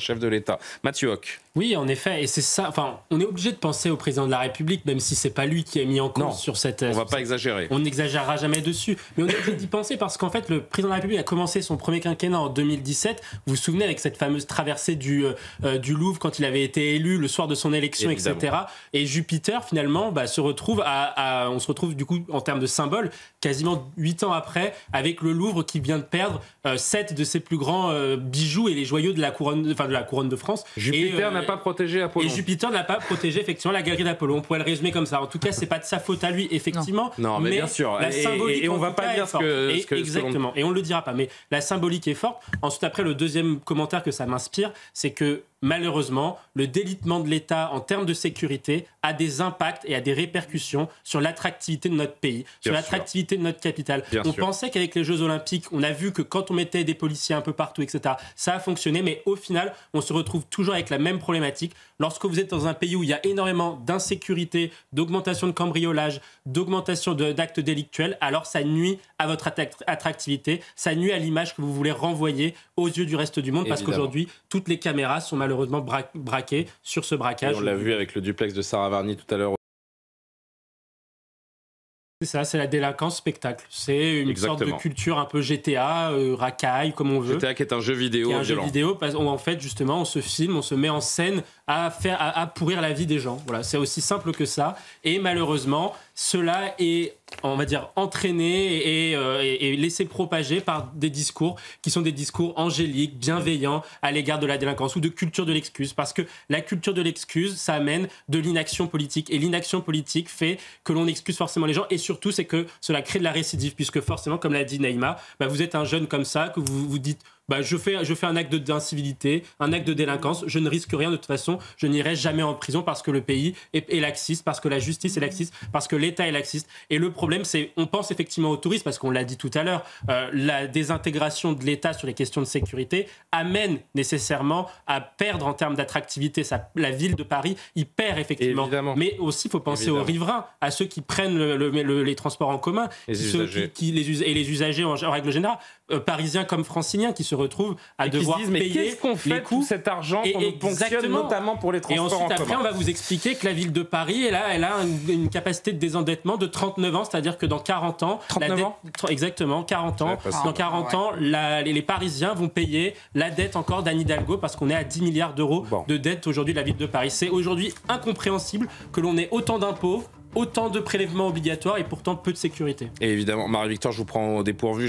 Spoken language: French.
chef de l'État. Mathieu Hoc. Oui, en effet, et c'est ça. Enfin, on est obligé de penser au président de la République, même si c'est pas lui qui est mis en cause sur cette. On va pas exagérer. On n'exagérera jamais dessus, mais on est obligé d'y penser parce qu'en fait, le président de la République a commencé son premier quinquennat en 2017. Vous vous souvenez avec cette fameuse traversée du Louvre quand il avait été élu le soir de son élection, évidemment, etc. Et Jupiter finalement se retrouve on se retrouve du coup en termes de symbole quasiment 8 ans après avec le Louvre qui vient de perdre 7 de ses plus grands bijoux et les joyaux de la couronne de France. Jupiter n'a pas protégé Apollon. Et Jupiter n'a pas protégé effectivement la galerie d'Apollon. On pourrait le résumer comme ça. En tout cas, c'est pas de sa faute à lui, effectivement. Non, mais bien sûr. La symbolique, et on va pas dire ce que exactement. Et on le dira pas. Mais la symbolique est forte. Ensuite, après, le deuxième commentaire que ça m'inspire, c'est que malheureusement, le délitement de l'État en termes de sécurité a des impacts et a des répercussions sur l'attractivité de notre pays, sur l'attractivité de notre capitale. On pensait qu'avec les Jeux Olympiques, on a vu que quand on mettait des policiers un peu partout, etc., ça a fonctionné, mais au final, on se retrouve toujours avec la même problématique. Lorsque vous êtes dans un pays où il y a énormément d'insécurité, d'augmentation de cambriolage, d'augmentation d'actes délictuels, alors ça nuit à votre attractivité, ça nuit à l'image que vous voulez renvoyer aux yeux du reste du monde, parce qu'aujourd'hui, toutes les caméras sont malheureusement braquées sur ce braquage. Et on l'a vu avec le duplex de Sarah Varny tout à l'heure. C'est ça, c'est la délinquance spectacle. C'est une sorte de culture un peu GTA, racaille, comme on veut. GTA qui est un jeu vidéo violent. Jeu vidéo, parce qu'en fait, justement, on se filme, on se met en scène à pourrir la vie des gens. Voilà, c'est aussi simple que ça. Et malheureusement, cela est, on va dire, entraîné et laissé propager par des discours qui sont des discours angéliques, bienveillants à l'égard de la délinquance ou de culture de l'excuse. Parce que la culture de l'excuse, ça amène de l'inaction politique. Et l'inaction politique fait que l'on excuse forcément les gens. Et surtout, c'est que cela crée de la récidive. Puisque forcément, comme l'a dit Naïma, vous êtes un jeune comme ça, que vous vous dites... je fais un acte d'incivilité, un acte de délinquance, je ne risque rien de toute façon, je n'irai jamais en prison parce que le pays est laxiste, parce que la justice est laxiste, parce que l'État est laxiste. Et le problème, c'est, on pense effectivement aux touristes, parce qu'on l'a dit tout à l'heure, la désintégration de l'État sur les questions de sécurité amène nécessairement à perdre en termes d'attractivité. La ville de Paris y perd effectivement. Évidemment. Mais aussi, il faut penser aux riverains, à ceux qui prennent les transports en commun, les usagers en règle générale, parisiens comme franciliens, qui se retrouvent à devoir payer les coûts. Tout cet argent qu'on nous ponctionne notamment pour les transports en commun. Et ensuite, après, on va vous expliquer que la ville de Paris, elle a une capacité de désendettement de 39 ans, c'est-à-dire que dans 40 ans... 39 ans Exactement, 40 ans. Dans 40 ans, les Parisiens vont payer la dette encore d'Anne Hidalgo, parce qu'on est à 10 milliards d'euros de dette aujourd'hui de la ville de Paris. C'est aujourd'hui incompréhensible que l'on ait autant d'impôts, autant de prélèvements obligatoires et pourtant peu de sécurité. Et évidemment, Marie-Victor, je vous prends au dépourvu.